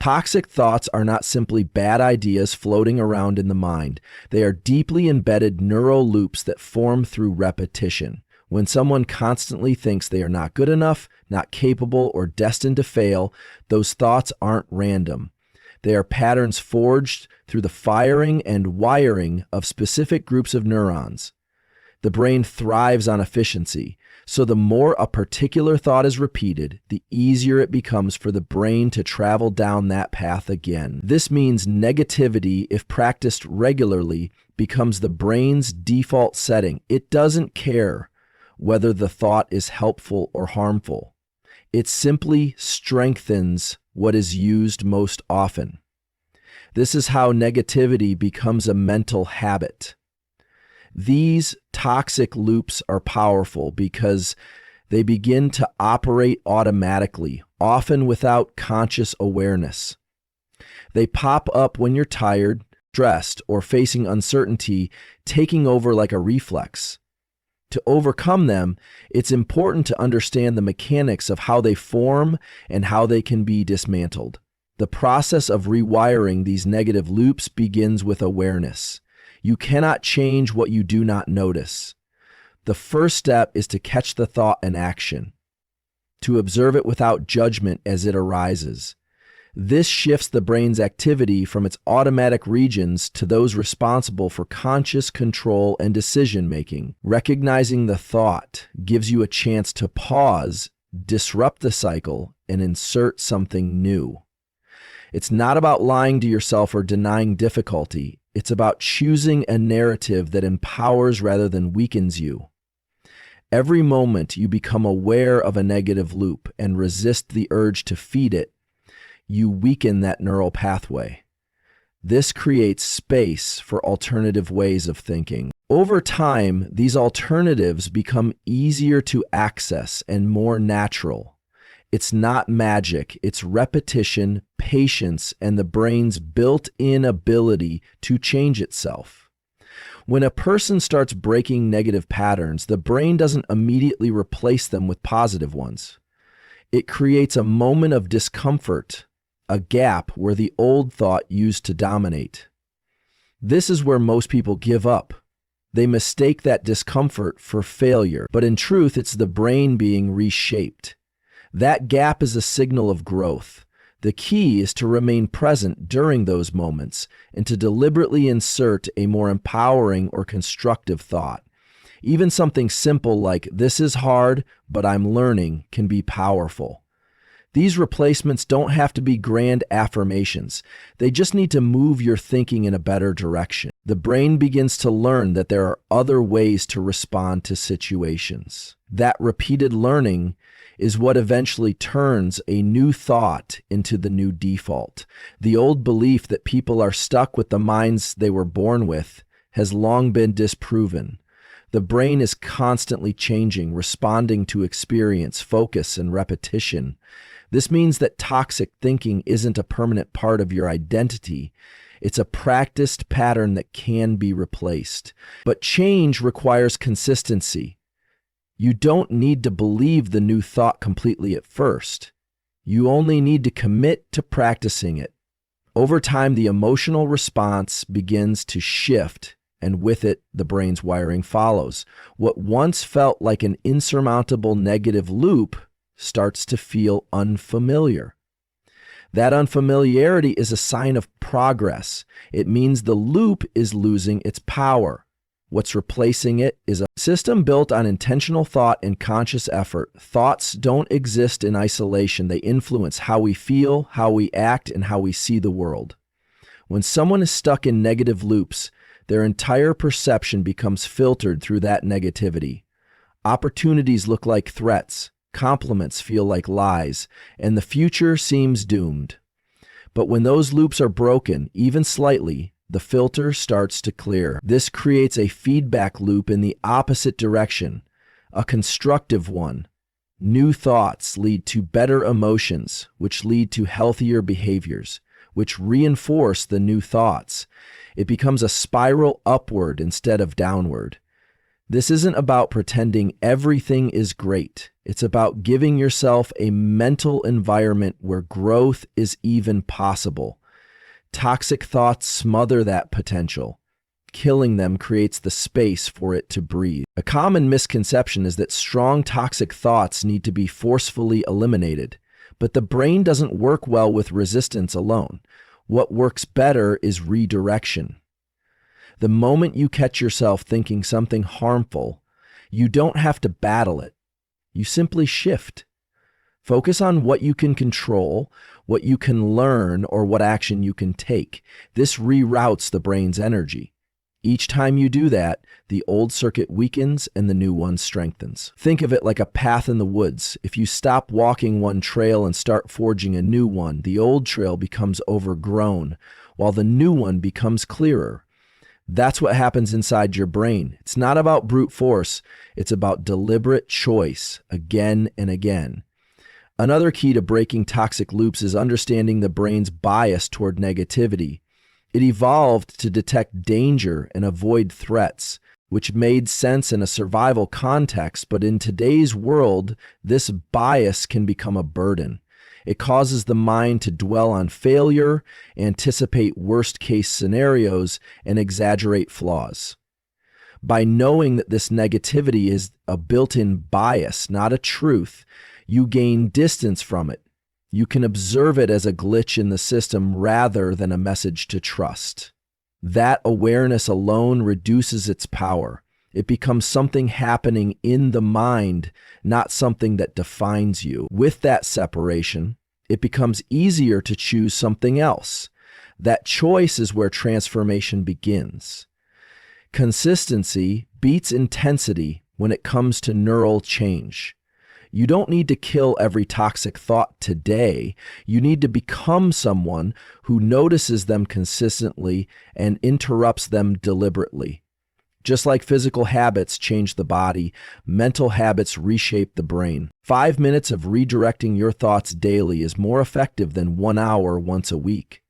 Toxic thoughts are not simply bad ideas floating around in the mind. They are deeply embedded neural loops that form through repetition. When someone constantly thinks they are not good enough, not capable, or destined to fail, those thoughts aren't random. They are patterns forged through the firing and wiring of specific groups of neurons. The brain thrives on efficiency, so the more a particular thought is repeated, the easier it becomes for the brain to travel down that path again. This means negativity, if practiced regularly, becomes the brain's default setting. It doesn't care whether the thought is helpful or harmful. It simply strengthens what is used most often. This is how negativity becomes a mental habit. These toxic loops are powerful because they begin to operate automatically, often without conscious awareness. They pop up when you're tired, stressed, or facing uncertainty, taking over like a reflex. To overcome them, it's important to understand the mechanics of how they form and how they can be dismantled. The process of rewiring these negative loops begins with awareness. You cannot change what you do not notice. The first step is to catch the thought in action, to observe it without judgment as it arises. This shifts the brain's activity from its automatic regions to those responsible for conscious control and decision-making. Recognizing the thought gives you a chance to pause, disrupt the cycle, and insert something new. It's not about lying to yourself or denying difficulty. It's about choosing a narrative that empowers rather than weakens you. Every moment you become aware of a negative loop and resist the urge to feed it, you weaken that neural pathway. This creates space for alternative ways of thinking. Over time, these alternatives become easier to access and more natural. It's not magic, it's repetition, patience, and the brain's built-in ability to change itself. When a person starts breaking negative patterns, the brain doesn't immediately replace them with positive ones. It creates a moment of discomfort, a gap where the old thought used to dominate. This is where most people give up. They mistake that discomfort for failure, but in truth, it's the brain being reshaped. That gap is a signal of growth. The key is to remain present during those moments and to deliberately insert a more empowering or constructive thought. Even something simple like, "This is hard, but I'm learning," can be powerful. These replacements don't have to be grand affirmations. They just need to move your thinking in a better direction. The brain begins to learn that there are other ways to respond to situations. That repeated learning is what eventually turns a new thought into the new default. The old belief that people are stuck with the minds they were born with has long been disproven. The brain is constantly changing, responding to experience, focus, and repetition. This means that toxic thinking isn't a permanent part of your identity. It's a practiced pattern that can be replaced. But change requires consistency. You don't need to believe the new thought completely at first. You only need to commit to practicing it. Over time, the emotional response begins to shift, and with it, the brain's wiring follows. What once felt like an insurmountable negative loop starts to feel unfamiliar. That unfamiliarity is a sign of progress. It means the loop is losing its power. What's replacing it is a system built on intentional thought and conscious effort. Thoughts don't exist in isolation. They influence how we feel, how we act, and how we see the world. When someone is stuck in negative loops, their entire perception becomes filtered through that negativity. Opportunities look like threats, compliments feel like lies, and the future seems doomed. But when those loops are broken, even slightly, the filter starts to clear. This creates a feedback loop in the opposite direction, a constructive one. New thoughts lead to better emotions, which lead to healthier behaviors, which reinforce the new thoughts. It becomes a spiral upward instead of downward. This isn't about pretending everything is great. It's about giving yourself a mental environment where growth is even possible. Toxic thoughts smother that potential. Killing them creates the space for it to breathe. A common misconception is that strong toxic thoughts need to be forcefully eliminated, but the brain doesn't work well with resistance alone. What works better is redirection. The moment you catch yourself thinking something harmful, you don't have to battle it. You simply shift. Focus on what you can control, what you can learn, or what action you can take. This reroutes the brain's energy. Each time you do that, the old circuit weakens and the new one strengthens. Think of it like a path in the woods. If you stop walking one trail and start forging a new one, the old trail becomes overgrown, while the new one becomes clearer. That's what happens inside your brain. It's not about brute force. It's about deliberate choice again and again. Another key to breaking toxic loops is understanding the brain's bias toward negativity. It evolved to detect danger and avoid threats, which made sense in a survival context, but in today's world, this bias can become a burden. It causes the mind to dwell on failure, anticipate worst-case scenarios, and exaggerate flaws. By knowing that this negativity is a built-in bias, not a truth, you gain distance from it. You can observe it as a glitch in the system rather than a message to trust. That awareness alone reduces its power. It becomes something happening in the mind, not something that defines you. With that separation, it becomes easier to choose something else. That choice is where transformation begins. Consistency beats intensity when it comes to neural change. You don't need to kill every toxic thought today. You need to become someone who notices them consistently and interrupts them deliberately. Just like physical habits change the body, mental habits reshape the brain. 5 minutes of redirecting your thoughts daily is more effective than 1 hour once a week.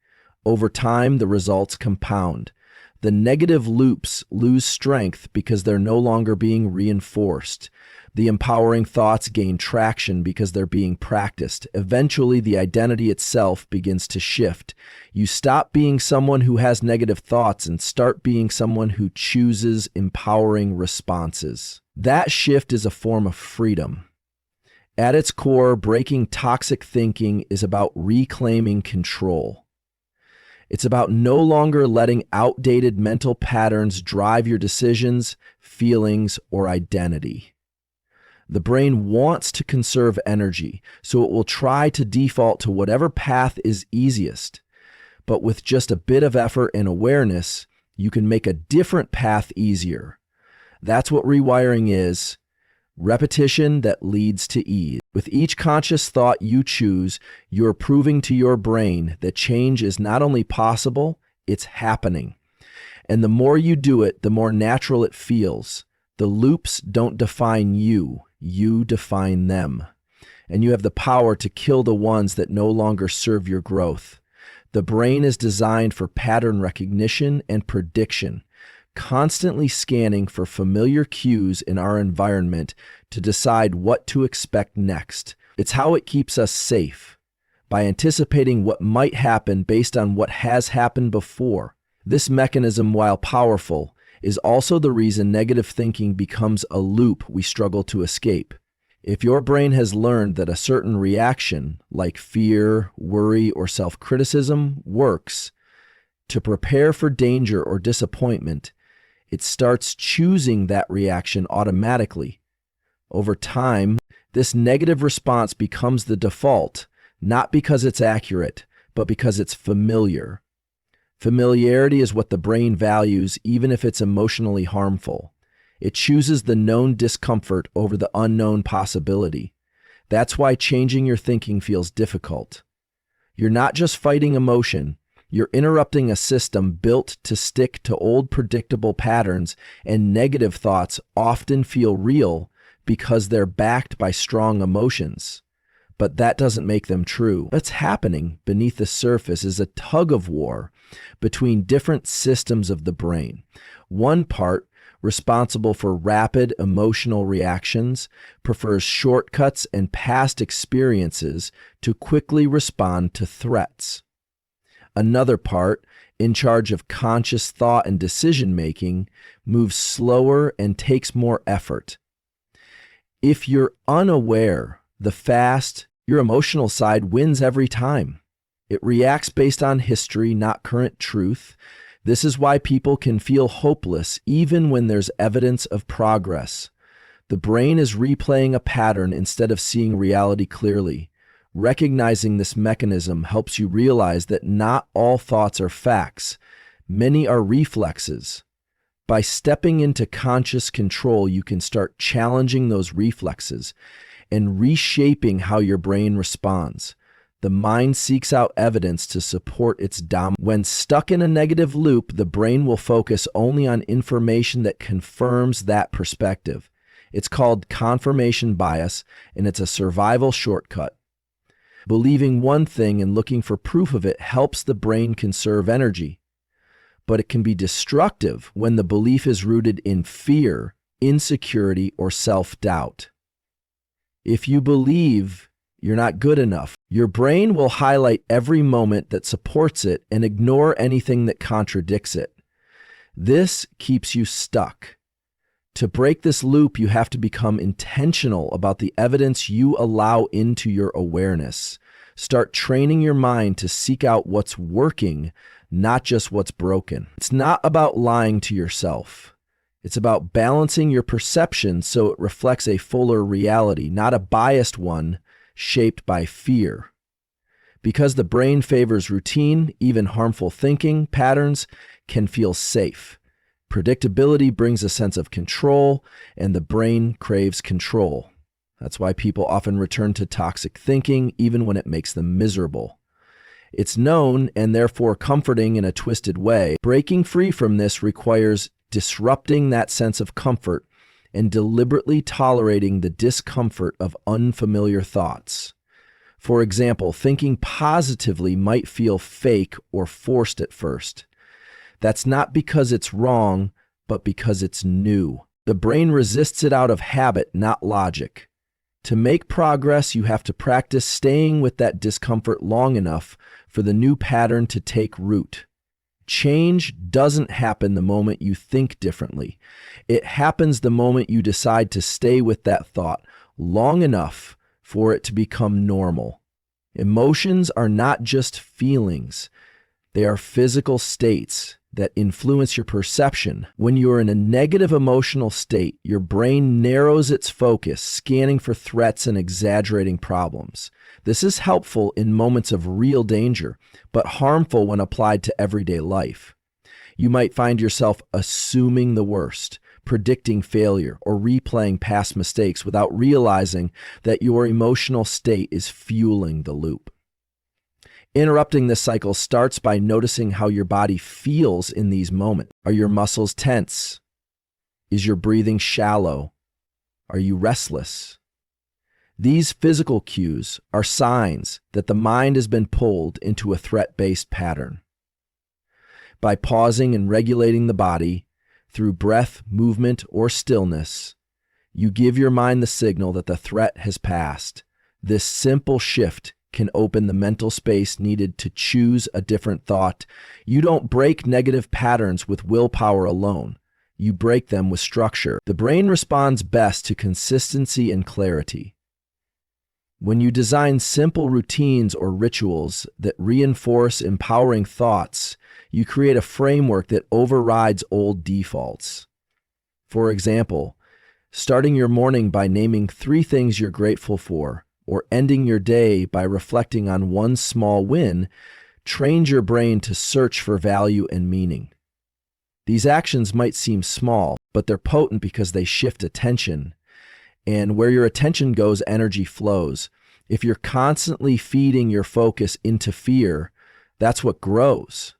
Over time, the results compound. The negative loops lose strength because they're no longer being reinforced. The empowering thoughts gain traction because they're being practiced. Eventually, the identity itself begins to shift. You stop being someone who has negative thoughts and start being someone who chooses empowering responses. That shift is a form of freedom. At its core, breaking toxic thinking is about reclaiming control. It's about no longer letting outdated mental patterns drive your decisions, feelings, or identity. The brain wants to conserve energy, so it will try to default to whatever path is easiest. But with just a bit of effort and awareness, you can make a different path easier. That's what rewiring is. Repetition that leads to ease. With each conscious thought you choose, you're proving to your brain that change is not only possible, it's happening. And the more you do it, the more natural it feels. The loops don't define you, you define them. And you have the power to kill the ones that no longer serve your growth. The brain is designed for pattern recognition and prediction, constantly scanning for familiar cues in our environment to decide what to expect next. It's how it keeps us safe, by anticipating what might happen based on what has happened before. This mechanism, while powerful, is also the reason negative thinking becomes a loop we struggle to escape. If your brain has learned that a certain reaction, like fear, worry, or self-criticism, works to prepare for danger or disappointment, it starts choosing that reaction automatically. Over time, this negative response becomes the default, not because it's accurate, but because it's familiar. Familiarity is what the brain values, even if it's emotionally harmful. It chooses the known discomfort over the unknown possibility. That's why changing your thinking feels difficult. You're not just fighting emotion, you're interrupting a system built to stick to old predictable patterns, and negative thoughts often feel real because they're backed by strong emotions. But that doesn't make them true. What's happening beneath the surface is a tug of war between different systems of the brain. One part responsible for rapid emotional reactions, prefers shortcuts and past experiences to quickly respond to threats. Another part, in charge of conscious thought and decision-making, moves slower and takes more effort. If you're unaware, your emotional side wins every time. It reacts based on history, not current truth. This is why people can feel hopeless even when there's evidence of progress. The brain is replaying a pattern instead of seeing reality clearly. Recognizing this mechanism helps you realize that not all thoughts are facts. Many are reflexes. By stepping into conscious control, you can start challenging those reflexes and reshaping how your brain responds. The mind seeks out evidence to support its dominance. When stuck in a negative loop, the brain will focus only on information that confirms that perspective. It's called confirmation bias, and it's a survival shortcut. Believing one thing and looking for proof of it helps the brain conserve energy. But it can be destructive when the belief is rooted in fear, insecurity, or self-doubt. If you believe you're not good enough, your brain will highlight every moment that supports it and ignore anything that contradicts it. This keeps you stuck. To break this loop, you have to become intentional about the evidence you allow into your awareness. Start training your mind to seek out what's working, not just what's broken. It's not about lying to yourself. It's about balancing your perception so it reflects a fuller reality, not a biased one shaped by fear. Because the brain favors routine, even harmful thinking patterns can feel safe. Predictability brings a sense of control, and the brain craves control. That's why people often return to toxic thinking, even when it makes them miserable. It's known and therefore comforting in a twisted way. Breaking free from this requires disrupting that sense of comfort and deliberately tolerating the discomfort of unfamiliar thoughts. For example, thinking positively might feel fake or forced at first. That's not because it's wrong, but because it's new. The brain resists it out of habit, not logic. To make progress, you have to practice staying with that discomfort long enough for the new pattern to take root. Change doesn't happen the moment you think differently. It happens the moment you decide to stay with that thought long enough for it to become normal. Emotions are not just feelings. They are physical states that influence your perception. When you are in a negative emotional state, your brain narrows its focus, scanning for threats and exaggerating problems. This is helpful in moments of real danger, but harmful when applied to everyday life. You might find yourself assuming the worst, predicting failure, or replaying past mistakes without realizing that your emotional state is fueling the loop. Interrupting this cycle starts by noticing how your body feels in these moments. Are your muscles tense? Is your breathing shallow? Are you restless? These physical cues are signs that the mind has been pulled into a threat-based pattern. By pausing and regulating the body through breath, movement, or stillness, you give your mind the signal that the threat has passed. This simple shift can open the mental space needed to choose a different thought. You don't break negative patterns with willpower alone. You break them with structure. The brain responds best to consistency and clarity. When you design simple routines or rituals that reinforce empowering thoughts, you create a framework that overrides old defaults. For example, starting your morning by naming 3 things you're grateful for, or ending your day by reflecting on one small win, trains your brain to search for value and meaning. These actions might seem small, but they're potent because they shift attention. And where your attention goes, energy flows. If you're constantly feeding your focus into fear, that's what grows.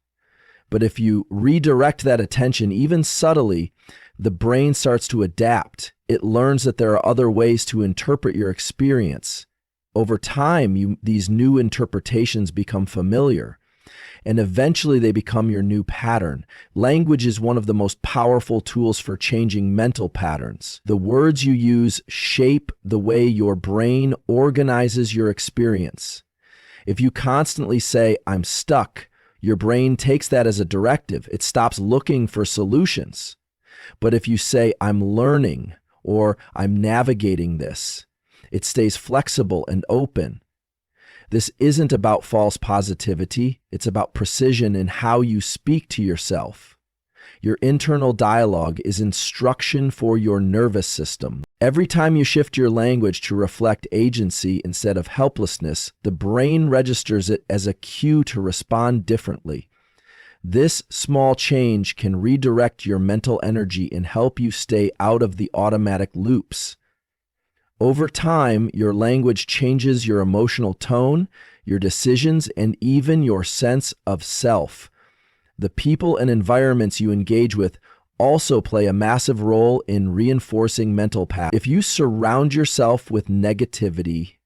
But if you redirect that attention, even subtly, the brain starts to adapt. It learns that there are other ways to interpret your experience. Over time, these new interpretations become familiar, and eventually they become your new pattern. Language is one of the most powerful tools for changing mental patterns. The words you use shape the way your brain organizes your experience. If you constantly say, "I'm stuck," your brain takes that as a directive. It stops looking for solutions. But if you say, "I'm learning," or "I'm navigating this," it stays flexible and open. This isn't about false positivity. It's about precision in how you speak to yourself. Your internal dialogue is instruction for your nervous system. Every time you shift your language to reflect agency instead of helplessness, the brain registers it as a cue to respond differently. This small change can redirect your mental energy and help you stay out of the automatic loops. Over time, your language changes your emotional tone, your decisions, and even your sense of self. The people and environments you engage with also play a massive role in reinforcing mental patterns. If you surround yourself with negativity,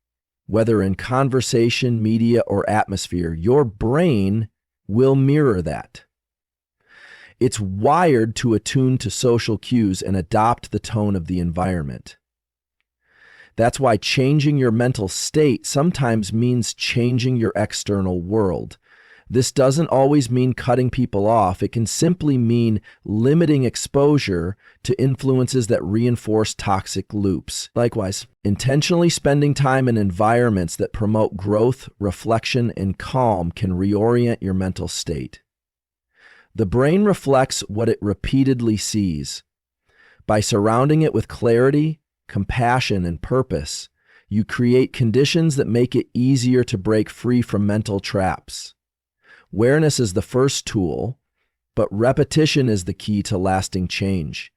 whether in conversation, media, or atmosphere, your brain will mirror that. It's wired to attune to social cues and adopt the tone of the environment. That's why changing your mental state sometimes means changing your external world. This doesn't always mean cutting people off. It can simply mean limiting exposure to influences that reinforce toxic loops. Likewise, intentionally spending time in environments that promote growth, reflection, and calm can reorient your mental state. The brain reflects what it repeatedly sees. By surrounding it with clarity, compassion, and purpose, you create conditions that make it easier to break free from mental traps. Awareness is the first tool, but repetition is the key to lasting change.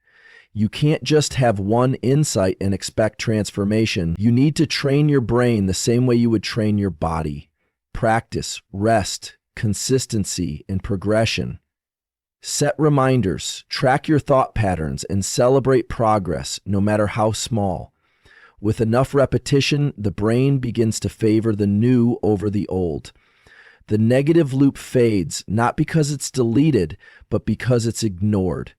You can't just have one insight and expect transformation. You need to train your brain the same way you would train your body. Practice, rest, consistency, and progression. Set reminders, track your thought patterns, and celebrate progress, no matter how small. With enough repetition, the brain begins to favor the new over the old. The negative loop fades, not because it's deleted, but because it's ignored.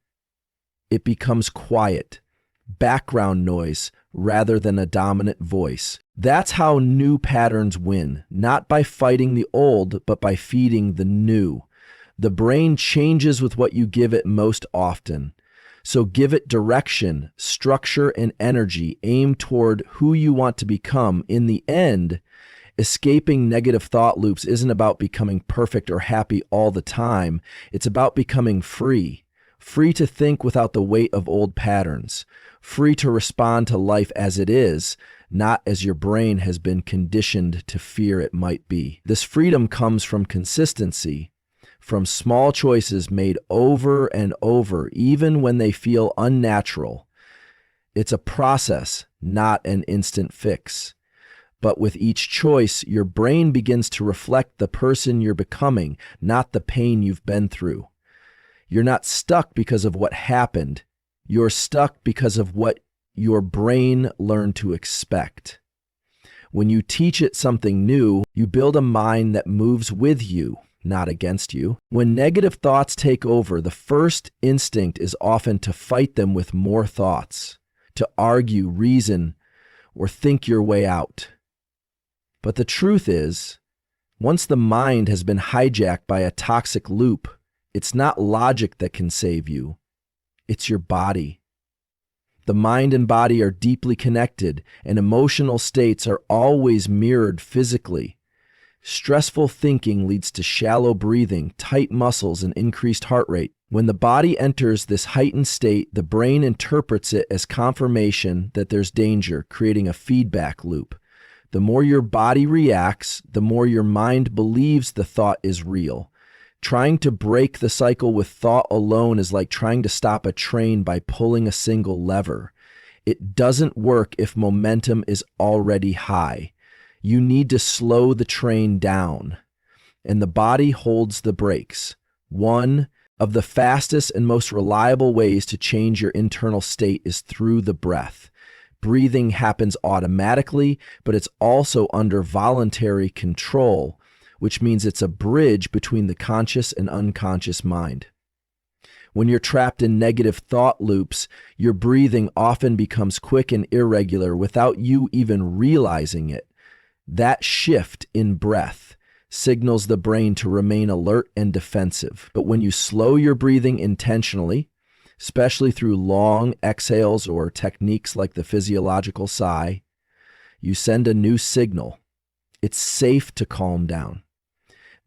It becomes quiet, background noise, rather than a dominant voice. That's how new patterns win, not by fighting the old, but by feeding the new. The brain changes with what you give it most often. So give it direction, structure, and energy aimed toward who you want to become. In the end, escaping negative thought loops isn't about becoming perfect or happy all the time. It's about becoming free. Free to think without the weight of old patterns. Free to respond to life as it is, not as your brain has been conditioned to fear it might be. This freedom comes from consistency, from small choices made over and over, even when they feel unnatural. It's a process, not an instant fix. But with each choice, your brain begins to reflect the person you're becoming, not the pain you've been through. You're not stuck because of what happened. You're stuck because of what your brain learned to expect. When you teach it something new, you build a mind that moves with you, not against you. When negative thoughts take over, the first instinct is often to fight them with more thoughts, to argue, reason, or think your way out. But the truth is, once the mind has been hijacked by a toxic loop, it's not logic that can save you. It's your body. The mind and body are deeply connected, and emotional states are always mirrored physically. Stressful thinking leads to shallow breathing, tight muscles, and increased heart rate. When the body enters this heightened state, the brain interprets it as confirmation that there's danger, creating a feedback loop. The more your body reacts, the more your mind believes the thought is real. Trying to break the cycle with thought alone is like trying to stop a train by pulling a single lever. It doesn't work if momentum is already high. You need to slow the train down, and the body holds the brakes. One of the fastest and most reliable ways to change your internal state is through the breath. Breathing happens automatically, but it's also under voluntary control. which means it's a bridge between the conscious and unconscious mind. When you're trapped in negative thought loops, your breathing often becomes quick and irregular without you even realizing it. That shift in breath signals the brain to remain alert and defensive. But when you slow your breathing intentionally, especially through long exhales or techniques like the physiological sigh, you send a new signal. It's safe to calm down.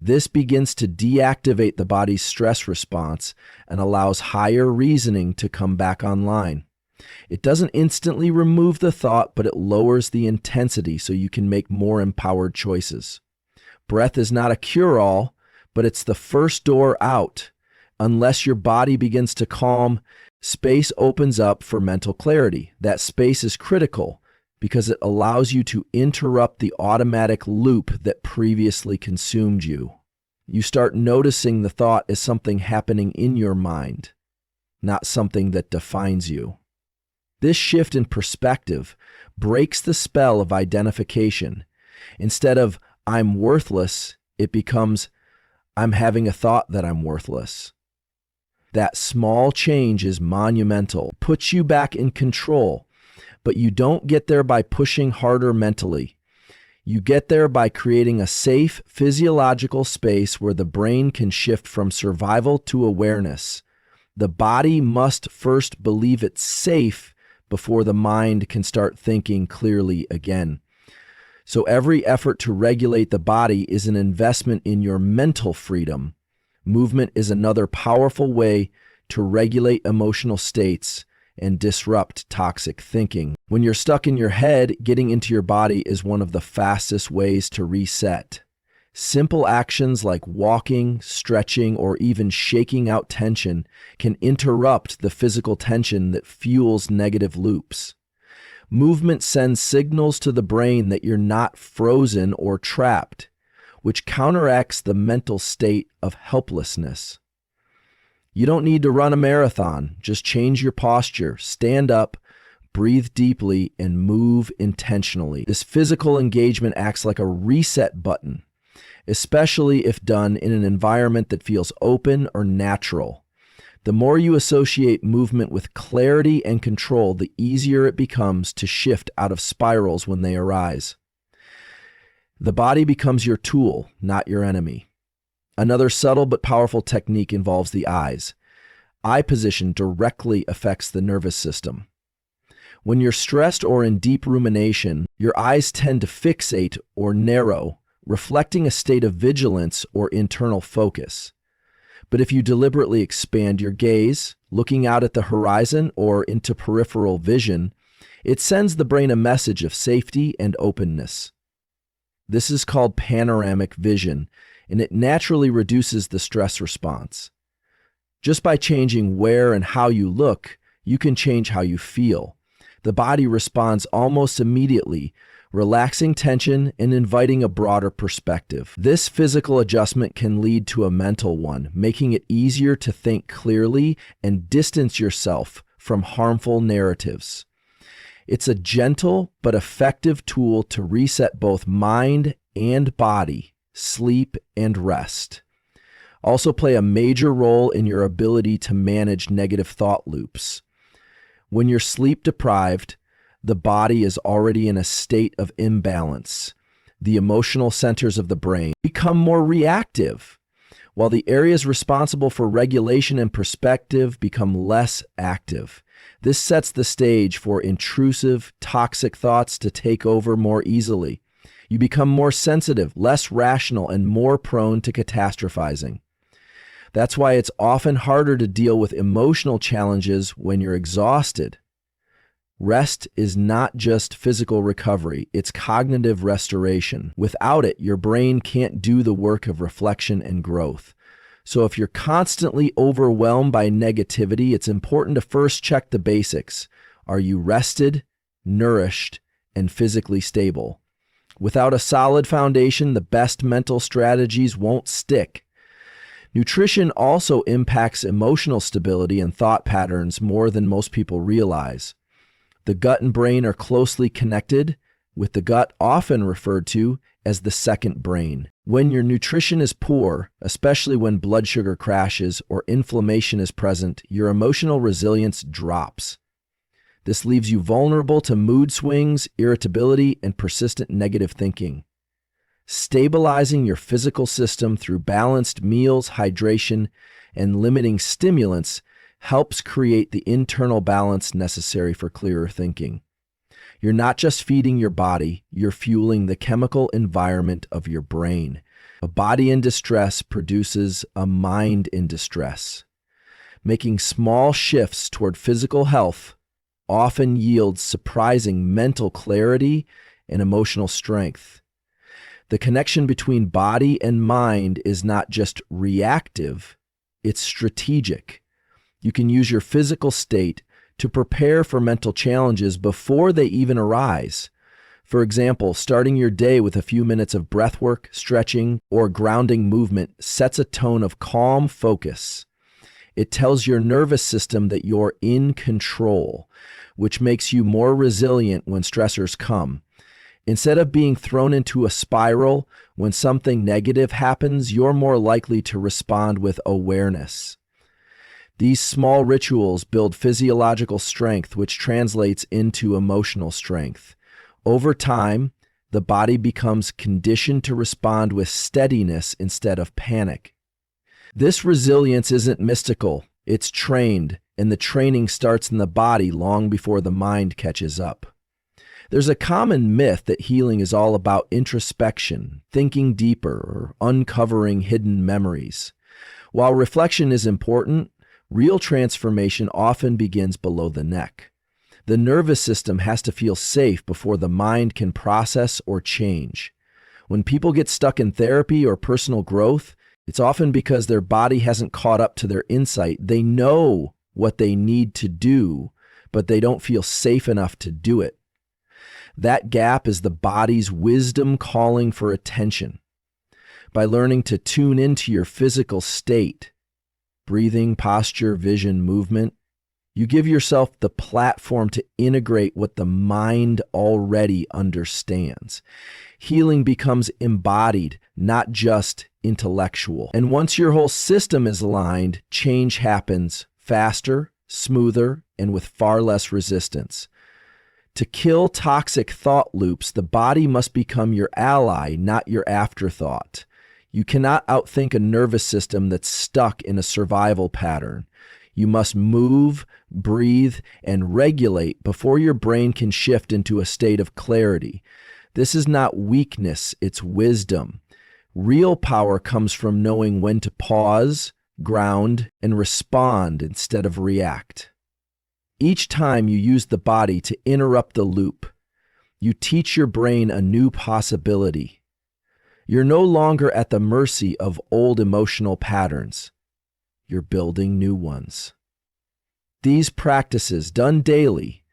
This begins to deactivate the body's stress response and allows higher reasoning to come back online. It doesn't instantly remove the thought, but it lowers the intensity so you can make more empowered choices. Breath is not a cure-all, but it's the first door out. Unless your body begins to calm, space opens up for mental clarity. That space is critical because it allows you to interrupt the automatic loop that previously consumed you. You start noticing the thought as something happening in your mind, not something that defines you. This shift in perspective breaks the spell of identification. Instead of "I'm worthless," it becomes "I'm having a thought that I'm worthless." That small change is monumental. It puts you back in control, but you don't get there by pushing harder mentally. You get there by creating a safe physiological space where the brain can shift from survival to awareness. The body must first believe it's safe before the mind can start thinking clearly again. So every effort to regulate the body is an investment in your mental freedom. Movement is another powerful way to regulate emotional states and disrupt toxic thinking. When you're stuck in your head, getting into your body is one of the fastest ways to reset. Simple actions like walking, stretching, or even shaking out tension can interrupt the physical tension that fuels negative loops. Movement sends signals to the brain that you're not frozen or trapped, which counteracts the mental state of helplessness. You don't need to run a marathon. Just change your posture, stand up, breathe deeply, and move intentionally. This physical engagement acts like a reset button, especially if done in an environment that feels open or natural. The more you associate movement with clarity and control, the easier it becomes to shift out of spirals when they arise. The body becomes your tool, not your enemy. Another subtle but powerful technique involves the eyes. Eye position directly affects the nervous system. When you're stressed or in deep rumination, your eyes tend to fixate or narrow, reflecting a state of vigilance or internal focus. But if you deliberately expand your gaze, looking out at the horizon or into peripheral vision, it sends the brain a message of safety and openness. This is called panoramic vision, and it naturally reduces the stress response. Just by changing where and how you look, you can change how you feel. The body responds almost immediately, relaxing tension and inviting a broader perspective. This physical adjustment can lead to a mental one, making it easier to think clearly and distance yourself from harmful narratives. It's a gentle but effective tool to reset both mind and body, sleep and rest. Also play a major role in your ability to manage negative thought loops. When you're sleep deprived, the body is already in a state of imbalance. The emotional centers of the brain become more reactive, while the areas responsible for regulation and perspective become less active. This sets the stage for intrusive, toxic thoughts to take over more easily. You become more sensitive, less rational, and more prone to catastrophizing. That's why it's often harder to deal with emotional challenges when you're exhausted. Rest is not just physical recovery, it's cognitive restoration. Without it, your brain can't do the work of reflection and growth. So if you're constantly overwhelmed by negativity, it's important to first check the basics. Are you rested, nourished, and physically stable? Without a solid foundation, the best mental strategies won't stick. Nutrition also impacts emotional stability and thought patterns more than most people realize. The gut and brain are closely connected, with the gut often referred to as the second brain. When your nutrition is poor, especially when blood sugar crashes or inflammation is present, your emotional resilience drops. This leaves you vulnerable to mood swings, irritability, and persistent negative thinking. Stabilizing your physical system through balanced meals, hydration, and limiting stimulants helps create the internal balance necessary for clearer thinking. You're not just feeding your body, you're fueling the chemical environment of your brain. A body in distress produces a mind in distress. Making small shifts toward physical health often yields surprising mental clarity and emotional strength. The connection between body and mind is not just reactive, it's strategic. You can use your physical state to prepare for mental challenges before they even arise. For example, starting your day with a few minutes of breathwork, stretching, or grounding movement sets a tone of calm focus. It tells your nervous system that you're in control, which makes you more resilient when stressors come. Instead of being thrown into a spiral when something negative happens, you're more likely to respond with awareness. These small rituals build physiological strength, which translates into emotional strength. Over time, the body becomes conditioned to respond with steadiness instead of panic. This resilience isn't mystical, it's trained, and the training starts in the body long before the mind catches up. There's a common myth that healing is all about introspection, thinking deeper, or uncovering hidden memories. While reflection is important, real transformation often begins below the neck. The nervous system has to feel safe before the mind can process or change. When people get stuck in therapy or personal growth, it's often because their body hasn't caught up to their insight. They know what they need to do, but they don't feel safe enough to do it. That gap is the body's wisdom calling for attention. By learning to tune into your physical state, breathing, posture, vision, movement, you give yourself the platform to integrate what the mind already understands. Healing becomes embodied, not just intellectual. And once your whole system is aligned, change happens faster, smoother, and with far less resistance. To kill toxic thought loops, the body must become your ally, not your afterthought. You cannot outthink a nervous system that's stuck in a survival pattern. You must move, breathe, and regulate before your brain can shift into a state of clarity. This is not weakness, it's wisdom. Real power comes from knowing when to pause, ground, and respond instead of react. Each time you use the body to interrupt the loop, you teach your brain a new possibility. You're no longer at the mercy of old emotional patterns. You're building new ones. These practices, done daily,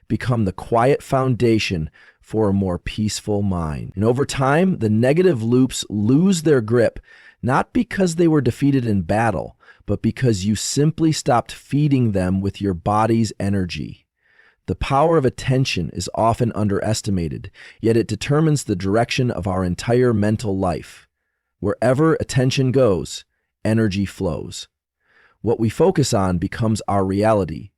become the quiet foundation for a more peaceful mind. And over time, the negative loops lose their grip, not because they were defeated in battle, but because you simply stopped feeding them with your body's energy. The power of attention is often underestimated, yet it determines the direction of our entire mental life. Wherever attention goes, energy flows. What we focus on becomes our reality.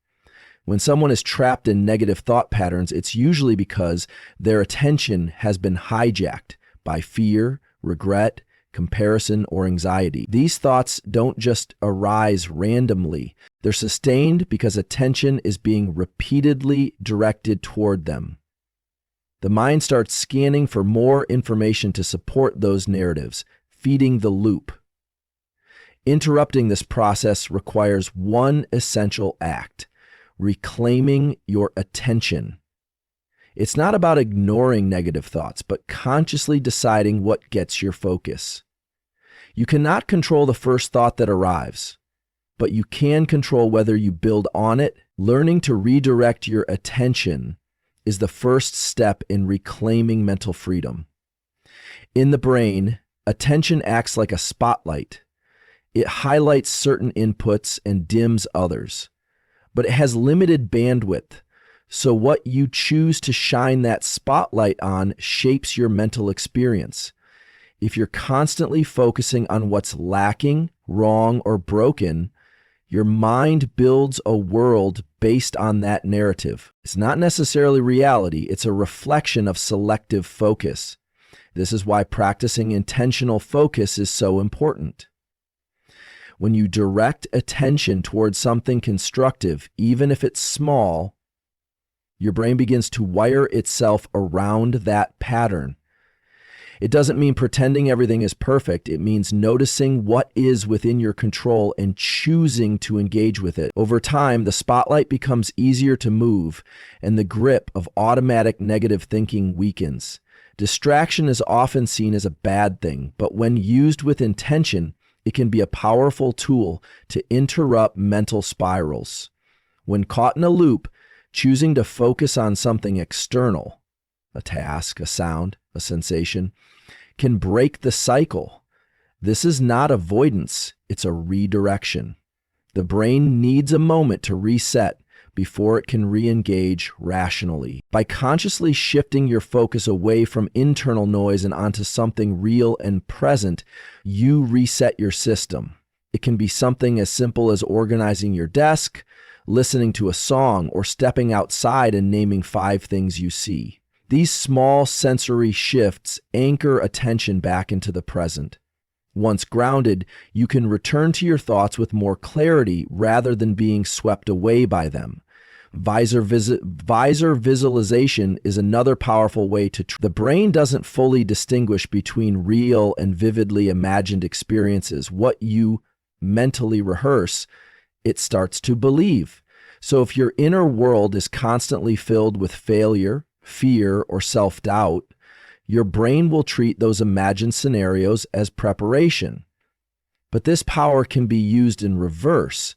When someone is trapped in negative thought patterns, it's usually because their attention has been hijacked by fear, regret, comparison, or anxiety. These thoughts don't just arise randomly. They're sustained because attention is being repeatedly directed toward them. The mind starts scanning for more information to support those narratives, feeding the loop. Interrupting this process requires one essential act: reclaiming your attention. It's not about ignoring negative thoughts, but consciously deciding what gets your focus. You cannot control the first thought that arrives, but you can control whether you build on it. Learning to redirect your attention is the first step in reclaiming mental freedom. In the brain, attention acts like a spotlight. It highlights certain inputs and dims others, but it has limited bandwidth. So what you choose to shine that spotlight on shapes your mental experience. If you're constantly focusing on what's lacking, wrong, or broken, your mind builds a world based on that narrative. It's not necessarily reality, it's a reflection of selective focus. This is why practicing intentional focus is so important. When you direct attention towards something constructive, even if it's small, your brain begins to wire itself around that pattern. It doesn't mean pretending everything is perfect. It means noticing what is within your control and choosing to engage with it. Over time, the spotlight becomes easier to move, and the grip of automatic negative thinking weakens. Distraction is often seen as a bad thing, but when used with intention, it can be a powerful tool to interrupt mental spirals. When caught in a loop, choosing to focus on something external, a task, a sound, a sensation, can break the cycle. This is not avoidance, it's a redirection. The brain needs a moment to reset before it can re-engage rationally. By consciously shifting your focus away from internal noise and onto something real and present, you reset your system. It can be something as simple as organizing your desk, listening to a song, or stepping outside and naming 5 things you see. These small sensory shifts anchor attention back into the present. Once grounded, you can return to your thoughts with more clarity rather than being swept away by them. Visor visualization is another powerful way to the brain doesn't fully distinguish between real and vividly imagined experiences. What you mentally rehearse, it starts to believe. So if your inner world is constantly filled with failure, fear, or self-doubt, your brain will treat those imagined scenarios as preparation. But this power can be used in reverse.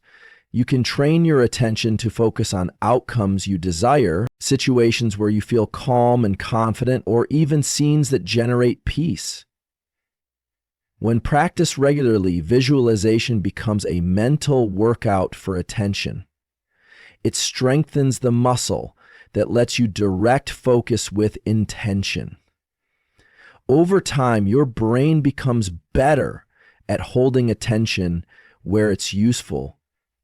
You can train your attention to focus on outcomes you desire, situations where you feel calm and confident, or even scenes that generate peace. When practiced regularly, visualization becomes a mental workout for attention. It strengthens the muscle that lets you direct focus with intention. Over time, your brain becomes better at holding attention where it's useful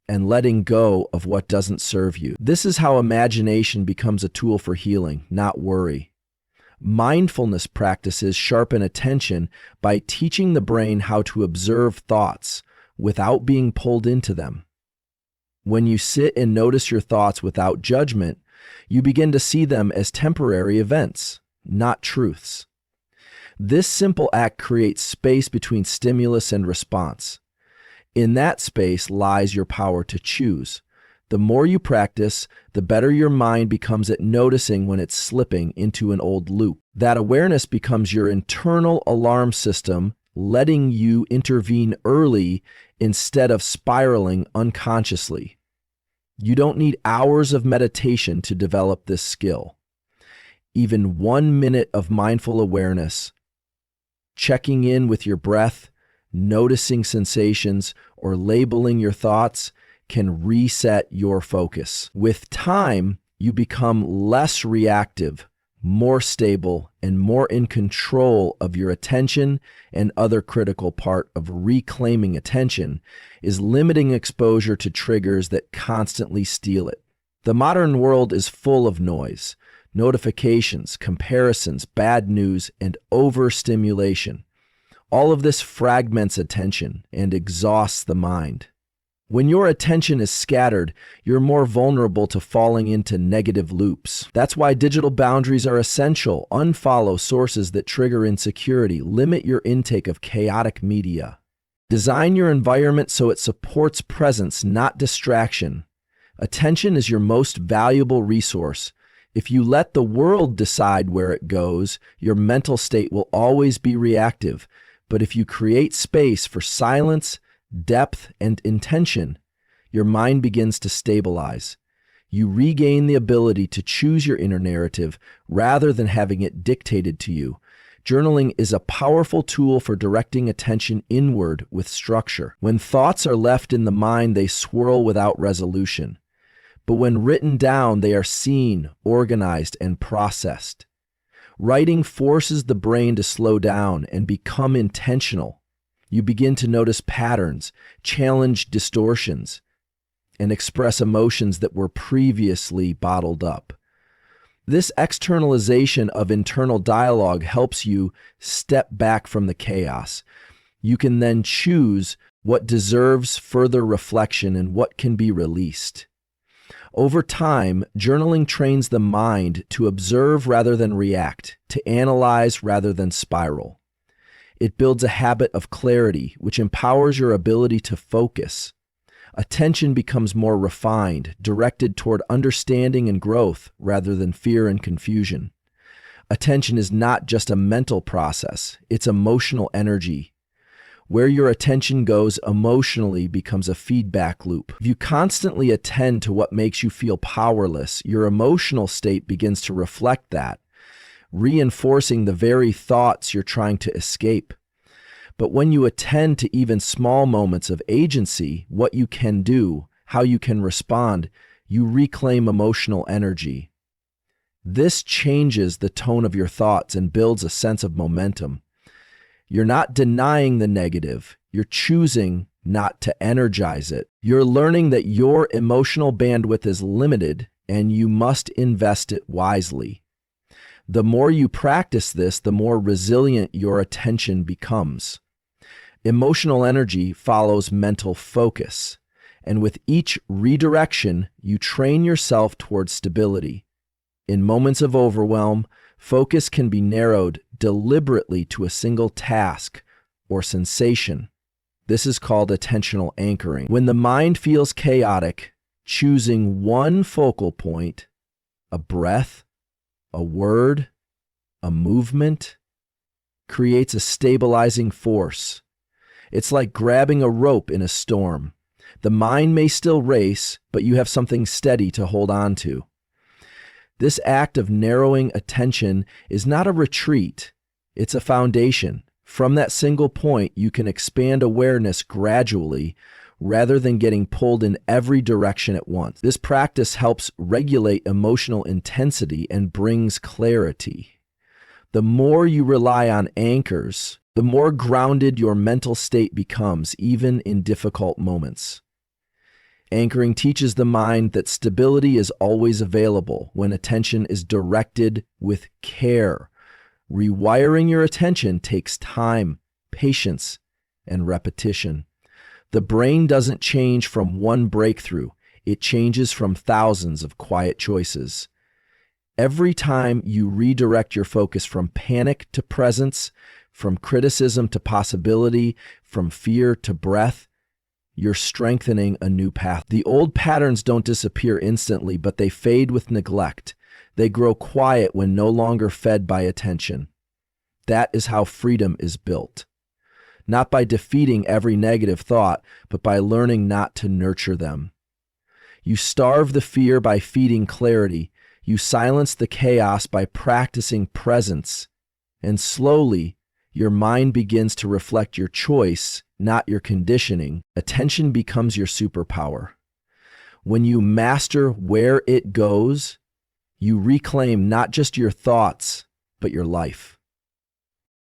and letting go of what doesn't serve you. This is how imagination becomes a tool for healing, not worry. Mindfulness practices sharpen attention by teaching the brain how to observe thoughts without being pulled into them. When you sit and notice your thoughts without judgment, you begin to see them as temporary events, not truths. This simple act creates space between stimulus and response. In that space lies your power to choose. The more you practice, the better your mind becomes at noticing when it's slipping into an old loop. That awareness becomes your internal alarm system, letting you intervene early instead of spiraling unconsciously. You don't need hours of meditation to develop this skill. Even 1 minute of mindful awareness, checking in with your breath, noticing sensations, or labeling your thoughts can reset your focus. With time, you become less reactive, more stable, and more in control of your attention. And other critical part of reclaiming attention is limiting exposure to triggers that constantly steal it. The modern world is full of noise, notifications, comparisons, bad news, and overstimulation. All of this fragments attention and exhausts the mind. When your attention is scattered, you're more vulnerable to falling into negative loops. That's why digital boundaries are essential. Unfollow sources that trigger insecurity. Limit your intake of chaotic media. Design your environment so it supports presence, not distraction. Attention is your most valuable resource. If you let the world decide where it goes, your mental state will always be reactive. But if you create space for silence, depth, and intention, your mind begins to stabilize. You regain the ability to choose your inner narrative rather than having it dictated to you. Journaling is a powerful tool for directing attention inward with structure. When thoughts are left in the mind, they swirl without resolution. But when written down, they are seen, organized, and processed. Writing forces the brain to slow down and become intentional. You begin to notice patterns, challenge distortions, and express emotions that were previously bottled up. This externalization of internal dialogue helps you step back from the chaos. You can then choose what deserves further reflection and what can be released. Over time, journaling trains the mind to observe rather than react, to analyze rather than spiral. It builds a habit of clarity, which empowers your ability to focus. Attention becomes more refined, directed toward understanding and growth rather than fear and confusion. Attention is not just a mental process, it's emotional energy. Where your attention goes emotionally becomes a feedback loop. If you constantly attend to what makes you feel powerless, your emotional state begins to reflect that, reinforcing the very thoughts you're trying to escape. But when you attend to even small moments of agency, what you can do, how you can respond, you reclaim emotional energy. This changes the tone of your thoughts and builds a sense of momentum. You're not denying the negative, you're choosing not to energize it. You're learning that your emotional bandwidth is limited and you must invest it wisely. The more you practice this, the more resilient your attention becomes. Emotional energy follows mental focus, and with each redirection, you train yourself towards stability. In moments of overwhelm, focus can be narrowed deliberately to a single task or sensation. This is called attentional anchoring. When the mind feels chaotic, choosing one focal point, a breath, a word, a movement, creates a stabilizing force. It's like grabbing a rope in a storm. The mind may still race, but you have something steady to hold on to. This act of narrowing attention is not a retreat, it's a foundation. From that single point, you can expand awareness gradually rather than getting pulled in every direction at once. This practice helps regulate emotional intensity and brings clarity. The more you rely on anchors, the more grounded your mental state becomes, even in difficult moments. Anchoring teaches the mind that stability is always available when attention is directed with care. Rewiring your attention takes time, patience, and repetition. The brain doesn't change from one breakthrough, it changes from thousands of quiet choices. Every time you redirect your focus from panic to presence, from criticism to possibility, from fear to breath, you're strengthening a new path. The old patterns don't disappear instantly, but they fade with neglect. They grow quiet when no longer fed by attention. That is how freedom is built. Not by defeating every negative thought, but by learning not to nurture them. You starve the fear by feeding clarity. You silence the chaos by practicing presence. And slowly, your mind begins to reflect your choice, not your conditioning. Attention becomes your superpower. When you master where it goes, you reclaim not just your thoughts, but your life.